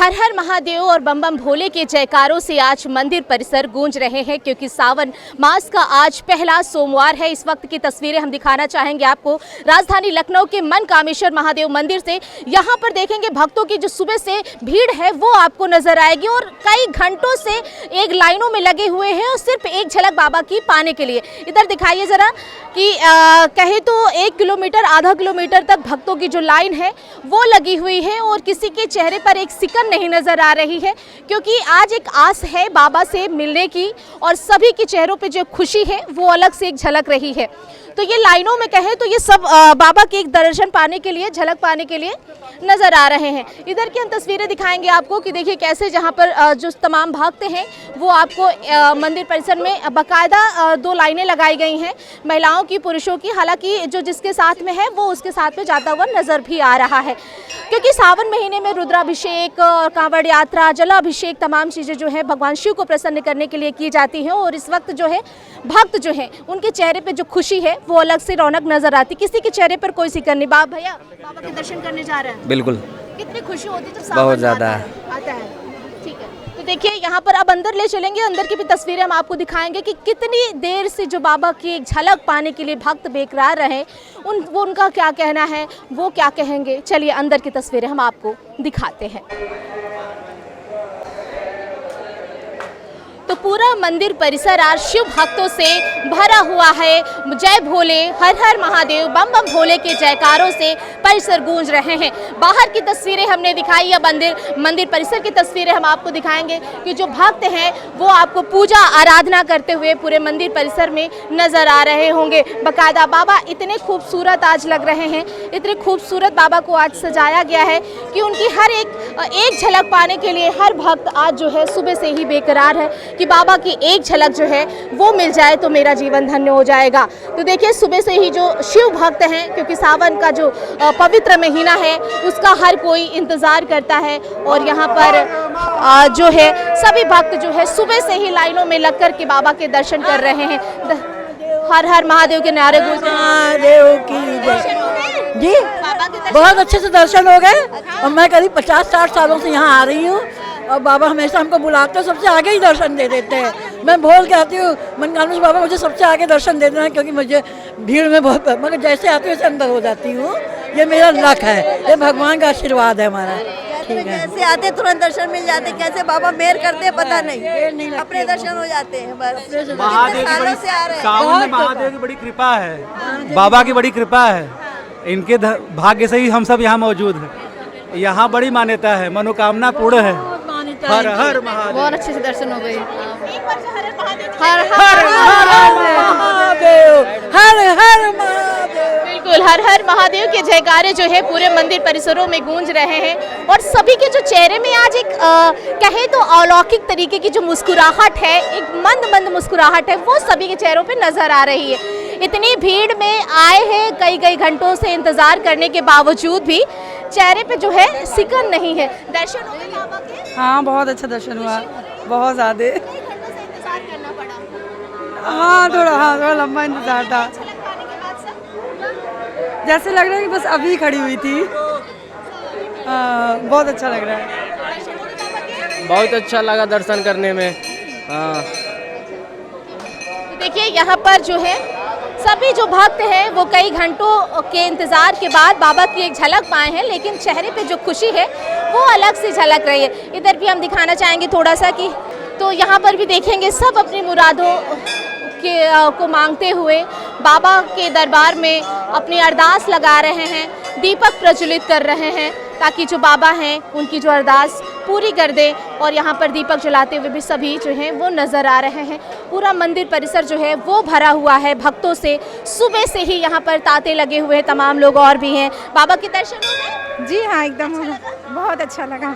हर हर महादेव और बम बम भोले के जयकारों से आज मंदिर परिसर गूंज रहे हैं, क्योंकि सावन मास का आज पहला सोमवार है। इस वक्त की तस्वीरें हम दिखाना चाहेंगे आपको राजधानी लखनऊ के मनकामेश्वर महादेव मंदिर से। यहाँ पर देखेंगे भक्तों की जो सुबह से भीड़ है वो आपको नजर आएगी और कई घंटों से एक लाइनों में लगे हुए हैं और सिर्फ एक झलक बाबा की पाने के लिए। इधर दिखाइए जरा कि कहे तो 1 किलोमीटर आधा किलोमीटर तक भक्तों की जो लाइन है वो लगी हुई है और किसी के चेहरे पर एक सिकन नहीं नजर आ रही है, क्योंकि आज एक आस है बाबा से मिलने की और सभी के चेहरों पे जो खुशी है वो अलग से एक झलक रही है। तो ये लाइनों में कहें तो ये सब बाबा के एक दर्शन पाने के लिए, झलक पाने के लिए नजर आ रहे हैं। इधर की हम तस्वीरें दिखाएंगे आपको कि देखिए कैसे जहां पर जो तमाम भक्त हैं वो आपको मंदिर परिसर में बाकायदा 2 लाइनें लगाई गई हैं, महिलाओं की, पुरुषों की। हालांकि जो जिसके साथ में है वो उसके साथ में जाता हुआ नजर भी आ रहा है, क्योंकि सावन महीने में रुद्राभिषेक और कांवड़ यात्रा, जलाभिषेक, तमाम चीज़ें जो है भगवान शिव को प्रसन्न करने के लिए की जाती हैं। और इस वक्त जो है भक्त जो है उनके चेहरे पे जो खुशी है वो अलग से रौनक नजर आती। किसी के चेहरे पर कोई सिकन नहीं। भैया बाबा के दर्शन करने जा रहे हैं? बिल्कुल। कितनी खुशी होती है जब सावन बहुत ज़्यादा आता है। ठीक है, तो देखिए यहाँ पर अब अंदर ले चलेंगे, अंदर की भी तस्वीरें हम आपको दिखाएंगे कि कितनी देर से जो बाबा की एक झलक पाने के लिए भक्त बेकरार रहे, उनका क्या कहना है, वो क्या कहेंगे। चलिए अंदर की तस्वीरें हम आपको दिखाते हैं। तो पूरा मंदिर परिसर आज शिव भक्तों से भरा हुआ है। जय भोले, हर हर महादेव, बम बम भोले के जयकारों से परिसर गूंज रहे हैं। बाहर की तस्वीरें हमने दिखाई, या मंदिर परिसर की तस्वीरें हम आपको दिखाएंगे कि जो भक्त हैं वो आपको पूजा आराधना करते हुए पूरे मंदिर परिसर में नजर आ रहे होंगे। बाकायदा बाबा इतने खूबसूरत आज लग रहे हैं, इतने खूबसूरत बाबा को आज सजाया गया है कि उनकी हर एक झलक पाने के लिए हर भक्त आज जो है सुबह से ही बेकरार है कि बाबा की एक झलक जो है वो मिल जाए तो मेरा जीवन धन्य हो जाएगा। तो देखिए सुबह से ही जो शिव भक्त हैं, क्योंकि सावन का जो पवित्र महीना है उसका हर कोई इंतज़ार करता है और यहाँ पर जो है सभी भक्त जो है सुबह से ही लाइनों में लग कर के बाबा के दर्शन कर रहे हैं। हर हर महादेव के नारे गूंज महादेव की जय। जी बहुत अच्छे से दर्शन हो गए और मैं करीब 50-60 सालों से यहाँ आ रही हूँ और बाबा हमेशा हमको बुलाते हैं, सबसे आगे ही दर्शन दे देते हैं। मैं बोल के आती हूँ मनकामेश्वर बाबा मुझे सबसे आगे दर्शन दे देना, क्योंकि मुझे भीड़ में बहुत, मगर जैसे आती हूँ वैसे अंदर हो जाती हूँ। ये मेरा लक है, ये भगवान का आशीर्वाद है हमारा। ठीक है, कैसे आते तुरंत दर्शन मिल जाते, कैसे बाबा मेहर करते पता नहीं, अपने दर्शन हो जाते हैं बस। महादेव की बड़ी, सावन में महादेव की बड़ी कृपा है, बाबा की बड़ी कृपा है, इनके भाग्य से ही हम सब यहाँ मौजूद हैं। यहाँ बड़ी मान्यता है, मनोकामना पूर्ण है। हर हर महादेव। बहुत अच्छे से दर्शन हो गए। हर हर महादेव, हर हर महादेव। बिल्कुल, हर हर महादेव के जयकारे जो है पूरे मंदिर परिसरों में गूंज रहे हैं और सभी के जो चेहरे में आज एक कहे तो अलौकिक तरीके की जो मुस्कुराहट है, एक मंद मंद मुस्कुराहट है, वो सभी के चेहरों पे नजर आ रही है। इतनी भीड़ में आए हैं, कई घंटों से इंतजार करने के बावजूद भी चेहरे पे जो है सिकन नहीं है। दर्शन हो गए बाबा के? हाँ बहुत अच्छा दर्शन हुआ, बहुत ज़्यादा। कई घंटों से इंतजार करना पड़ा? हाँ थोड़ा लंबा इंतजार था। झलक पाने के बाद सब जैसे लग रहा है कि बस अभी खड़ी हुई थी। बहुत अच्छा लग रहा है। दर्शन हो गए बाबा के? बहुत अच्छा लगा दर्शन करने में। हाँ देखिए यहाँ पर जो है सभी जो भक्त हैं वो कई घंटों के इंतज़ार के बाद बाबा की एक झलक पाए हैं, लेकिन चेहरे पे जो खुशी है वो अलग से झलक रही है। इधर भी हम दिखाना चाहेंगे थोड़ा सा कि तो यहाँ पर भी देखेंगे सब अपनी मुरादों को मांगते हुए बाबा के दरबार में अपनी अरदास लगा रहे हैं, दीपक प्रज्वलित कर रहे हैं ताकि जो बाबा हैं उनकी जो अरदास पूरी कर दे। और यहाँ पर दीपक जलाते हुए भी सभी जो हैं वो नज़र आ रहे हैं। पूरा मंदिर परिसर जो है वो भरा हुआ है भक्तों से। सुबह से ही यहाँ पर तांते लगे हुए हैं, तमाम लोग और भी हैं। बाबा के दर्शन हो गए? जी हाँ एकदम बहुत अच्छा लगा।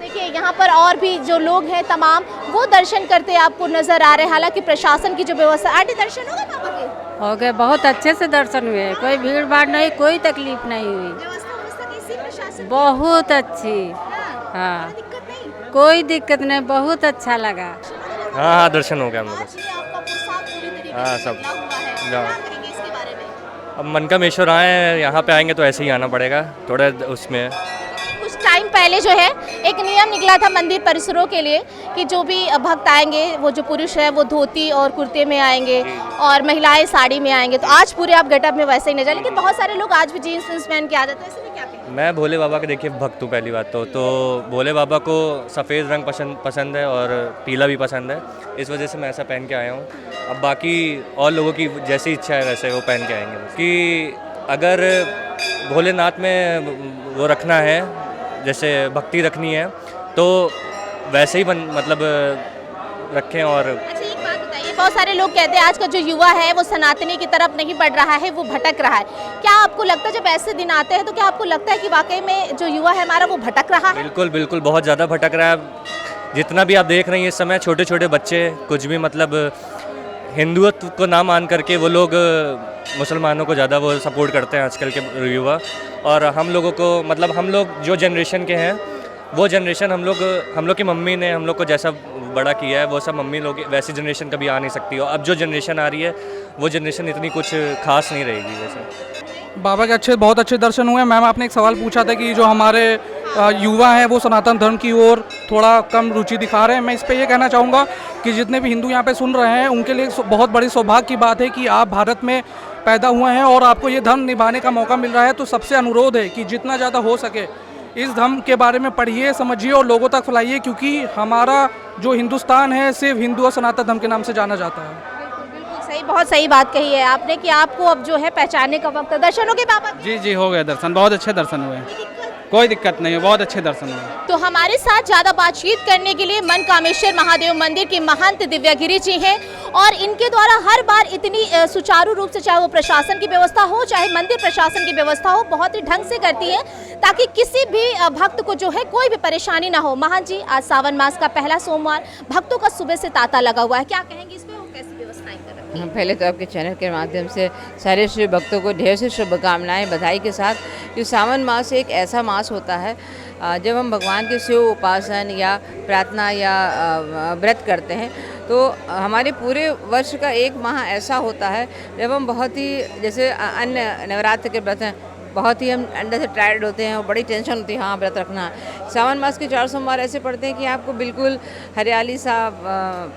देखिए यहाँ पर और भी जो लोग हैं तमाम वो दर्शन करते आपको नज़र आ रहे हैं। हालांकि प्रशासन की जो व्यवस्था, आंटी दर्शन हो गए बाबा के? हो गए, बहुत अच्छे से दर्शन हुए, कोई भीड़ भाड़ नहीं, कोई तकलीफ नहीं हुई, व्यवस्था कैसी प्रशासन? बहुत अच्छी। हाँ दिक्कत नहीं? कोई दिक्कत नहीं, बहुत अच्छा लगा। हाँ दर्शन हो गया हम लोग। आज ये आपका प्रसाद पूरी तरीके हाँ, से सब। मिला हुआ है। हाँ। क्या कहेंगे इसके बारे में? अब मनकामेश्वर आए हैं, यहाँ पे आएंगे तो ऐसे ही आना पड़ेगा, थोड़ा उसमें। कुछ टाइम पहले जो है एक नियम निकला था मंदिर परिसरों के लिए कि जो भी भक्त आएंगे, वो जो पुरुष है वो धोती और कुर्ते में आएंगे और महिलाएं साड़ी में आएंगे। तो आज पूरे आप गेटअप में वैसे ही नजर, लेकिन बहुत सारे लोग आज भी जीन्स पहन के आ जाते हैं, इसमें क्या कहेंगे? मैं भोले बाबा के देखिए भक्त हूँ पहली बात तो भोले बाबा को सफ़ेद रंग पसंद है और पीला भी पसंद है, इस वजह से मैं ऐसा पहन के आया हूँ। अब बाकी और लोगों की जैसी इच्छा है वैसे वो पहन के आएंगे। कि अगर भोलेनाथ में वो रखना है, जैसे भक्ति रखनी है तो वैसे ही मतलब रखें। और अच्छा एक बात बताइए, बहुत सारे लोग कहते हैं आज का जो युवा है वो सनातनी की तरफ नहीं बढ़ रहा है, वो भटक रहा है। क्या आपको लगता है जब ऐसे दिन आते हैं तो क्या आपको लगता है कि वाकई में जो युवा है हमारा वो भटक रहा है? बिल्कुल बिल्कुल बहुत ज़्यादा भटक रहा है। जितना भी आप देख रहे हैं इस समय छोटे छोटे बच्चे कुछ भी मतलब हिंदुत्व को ना मान करके वो लोग मुसलमानों को ज़्यादा वो सपोर्ट करते हैं आजकल के युवा। और हम लोगों को मतलब हम लोग जो जनरेशन के हैं वो जनरेशन हम लोग की मम्मी ने हम लोग को जैसा बड़ा किया है वो सब मम्मी लोग वैसी जनरेशन कभी आ नहीं सकती। और अब जो जनरेशन आ रही है वो जनरेशन इतनी कुछ खास नहीं रहेगी वैसे। बाबा के बहुत अच्छे दर्शन हुए। मैम आपने एक सवाल पूछा था कि जो हमारे युवा हैं वो सनातन धर्म की ओर थोड़ा कम रुचि दिखा रहे हैं। मैं इस पे ये कहना चाहूँगा कि जितने भी हिंदू यहाँ पे सुन रहे हैं उनके लिए बहुत बड़ी सौभाग्य की बात है कि आप भारत में पैदा हुए हैं और आपको ये धर्म निभाने का मौका मिल रहा है। तो सबसे अनुरोध है कि जितना ज़्यादा हो सके इस धर्म के बारे में पढ़िए, समझिए और लोगों तक फैलाइए, क्योंकि हमारा जो हिंदुस्तान है सिर्फ हिंदू और सनातन धर्म के नाम से जाना जाता है। सही, बहुत सही बात कही है आपने कि आपको अब जो है पहचानने का वक्त है। दर्शन हो गए बाबा? जी हो गए दर्शन, बहुत अच्छे दर्शन हुए, कोई दिक्कत नहीं है, बहुत अच्छे दर्शन हुए। तो हमारे साथ ज़्यादा बातचीत करने के लिए मनकामेश्वर महादेव मंदिर के महंत दिव्यागिरी जी हैं और इनके द्वारा हर बार इतनी सुचारू रूप से, चाहे वो प्रशासन की व्यवस्था हो चाहे मंदिर प्रशासन की व्यवस्था हो, बहुत ही ढंग से करती है ताकि किसी भी भक्त को जो है कोई भी परेशानी ना हो। महंत जी, आज सावन मास का पहला सोमवार, भक्तों का सुबह से तांता लगा हुआ है, क्या कहेंगे इस पे? वो कैसी व्यवस्थाएं कर रहे हैं? पहले तो आपके चैनल के माध्यम से सारे शिव भक्तों को ढेर से शुभकामनाएं, बधाई के साथ कि सावन मास एक ऐसा मास होता है जब हम भगवान के शिव उपासन या प्रार्थना या व्रत करते हैं तो हमारे पूरे वर्ष का एक माह ऐसा होता है जब हम बहुत ही, जैसे अन्य नवरात्र के व्रत हैं, बहुत ही हम अंदर से टायर्ड होते हैं और बड़ी टेंशन होती है, हाँ व्रत रखना है। सावन मास के 4 सोमवार ऐसे पड़ते हैं कि आपको बिल्कुल हरियाली सा,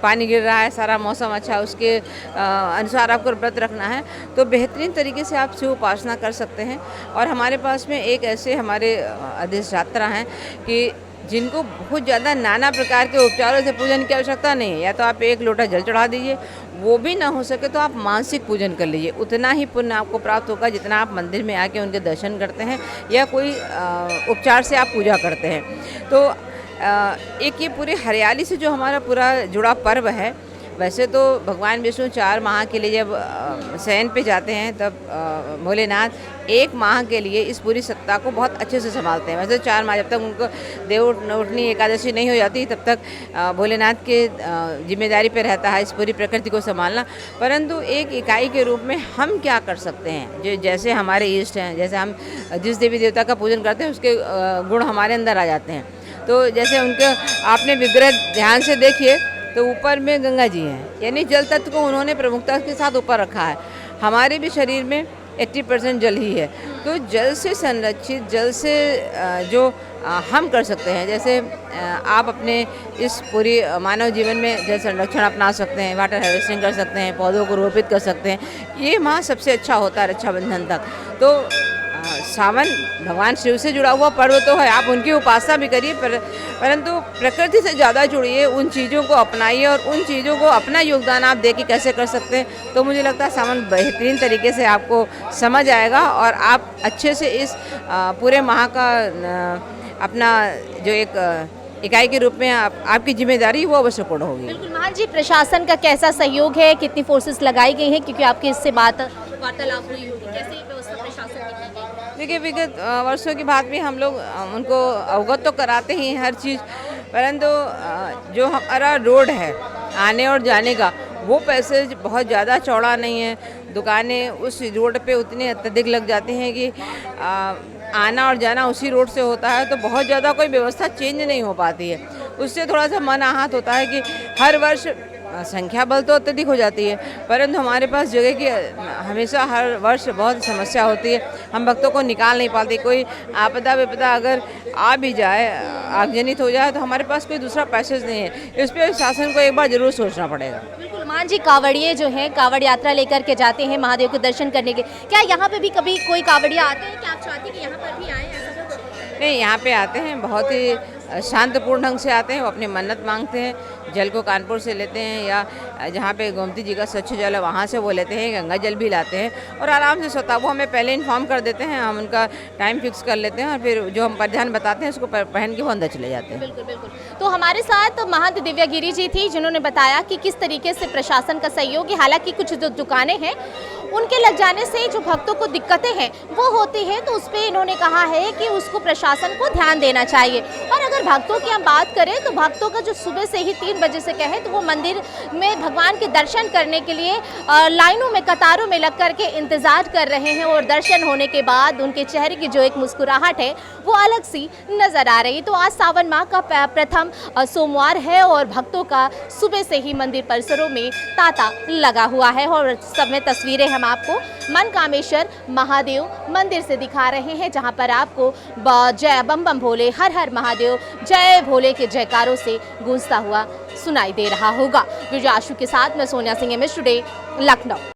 पानी गिर रहा है, सारा मौसम अच्छा है, उसके अनुसार आपको व्रत रखना है तो बेहतरीन तरीके से आप शिव उपासना कर सकते हैं। और हमारे पास में एक ऐसे हमारे अधिष्ठाता हैं कि जिनको बहुत ज़्यादा नाना प्रकार के उपचारों से पूजन की आवश्यकता नहीं है। या तो आप एक लोटा जल चढ़ा दीजिए, वो भी ना हो सके तो आप मानसिक पूजन कर लीजिए, उतना ही पुण्य आपको प्राप्त होगा जितना आप मंदिर में आके उनके दर्शन करते हैं या कोई उपचार से आप पूजा करते हैं। तो एक ये पूरी हरियाली से जो हमारा पूरा जुड़ा पर्व है। वैसे तो भगवान विष्णु 4 माह के लिए जब शयन पे जाते हैं तब भोलेनाथ 1 माह के लिए इस पूरी सत्ता को बहुत अच्छे से संभालते हैं। वैसे 4 माह जब तक उनको देवउठनी एकादशी नहीं हो जाती तब तक भोलेनाथ के जिम्मेदारी पे रहता है इस पूरी प्रकृति को संभालना। परंतु एक इकाई के रूप में हम क्या कर सकते हैं, जो जैसे हमारे इष्ट हैं, जैसे हम जिस देवी देवता का पूजन करते हैं उसके गुण हमारे अंदर आ जाते हैं। तो जैसे उनके आपने विग्रह ध्यान से देखिए तो ऊपर में गंगा जी हैं, यानी जल तत्व को उन्होंने प्रमुखता के साथ ऊपर रखा है। हमारे भी शरीर में 80% जल ही है। तो जल से संरक्षित, जल से जो हम कर सकते हैं, जैसे आप अपने इस पूरी मानव जीवन में जल संरक्षण अपना सकते हैं, वाटर हार्वेस्टिंग कर सकते हैं, पौधों को रोपित कर सकते हैं। ये माह सबसे अच्छा होता है रक्षाबंधन तक। तो सावन भगवान शिव से जुड़ा हुआ पर्व तो है, आप उनकी उपासना भी करिए, परंतु प्रकृति से ज़्यादा जुड़िए, उन चीज़ों को अपनाइए और उन चीज़ों को अपना योगदान आप दे के कैसे कर सकते हैं। तो मुझे लगता है सावन बेहतरीन तरीके से आपको समझ आएगा और आप अच्छे से इस पूरे माह का अपना जो एक इकाई के रूप में आपकी जिम्मेदारी वो अवश्य पूर्ण होगी। बिल्कुल। महंत जी, प्रशासन का कैसा सहयोग है, कितनी फोर्सेस लगाई गई हैं, क्योंकि आपकी इससे वार्तालाप हुई होगी, कैसे व्यवस्था प्रशासन की की गई? देखिए विगत वर्षों की बात भी हम लोग उनको अवगत तो कराते ही हैं हर चीज़, परंतु जो हमारा रोड है आने और जाने का वो पैसेज बहुत ज़्यादा चौड़ा नहीं है। दुकानें उस रोड पे उतनी अत्यधिक लग जाती हैं कि आना और जाना उसी रोड से होता है, तो बहुत ज़्यादा कोई व्यवस्था चेंज नहीं हो पाती है। उससे थोड़ा सा मन आहत होता है कि हर वर्ष संख्या बल तो अत्यधिक हो जाती है, परंतु हमारे पास जगह की हमेशा हर वर्ष बहुत समस्या होती है। हम भक्तों को निकाल नहीं पाते। कोई आपदा विपदा अगर आ भी जाए, आगजनित हो जाए, तो हमारे पास कोई दूसरा पैसेज नहीं है। इस पर शासन को एक बार जरूर सोचना पड़ेगा। बिल्कुल मान जी, कांवड़िए जो हैं कांवड़ यात्रा लेकर के जाते हैं महादेव के दर्शन करने के, क्या यहाँ पे भी कभी कोई कांवड़िया आते हैं? क्या आप चाहते हैं कि यहाँ पर भी आए ऐसा कुछ? नहीं, यहाँ पे आते हैं, बहुत ही शांतपूर्ण ढंग से आते हैं। वो अपनी मन्नत मांगते हैं, जल को कानपुर से लेते हैं या जहाँ पे गोमती जी का स्वच्छ जल है वहाँ से वो लेते हैं, गंगा जल भी लाते हैं और आराम से सोता। वो हमें पहले इन्फॉर्म कर देते हैं, हम उनका टाइम फिक्स कर लेते हैं और फिर जो हम परिधान बताते हैं उसको पहन के वो अंदर चले जाते हैं। बिल्कुल बिल्कुल। तो हमारे साथ महंत दिव्यागिरी जी थी जिन्होंने बताया कि किस तरीके से प्रशासन का सहयोग है। हालांकि कुछ जो दुकानें हैं उनके लग जाने से जो भक्तों को दिक्कतें हैं वो होती है, तो उस पर इन्होंने कहा है कि उसको प्रशासन को ध्यान देना चाहिए। और अगर भक्तों की हम बात करें तो भक्तों का जो सुबह से ही 3 बजे से कहें तो वो मंदिर में भगवान के दर्शन करने के लिए लाइनों में कतारों में लग करके इंतजार कर रहे हैं और दर्शन होने के बाद उनके चेहरे की जो एक मुस्कुराहट है वो अलग सी नज़र आ रही है। तो आज सावन माह का प्रथम सोमवार है और भक्तों का सुबह से ही मंदिर परिसरों में तांता लगा हुआ है और सब में तस्वीरें हम आपको मनकामेश्वर महादेव मंदिर से दिखा रहे हैं, जहां पर आपको जय बम बम भोले, हर हर महादेव, जय भोले के जयकारों से गूंजता हुआ सुनाई दे रहा होगा। विजय आशु के साथ मैं सोनिया सिंह, MS टुडे, लखनऊ।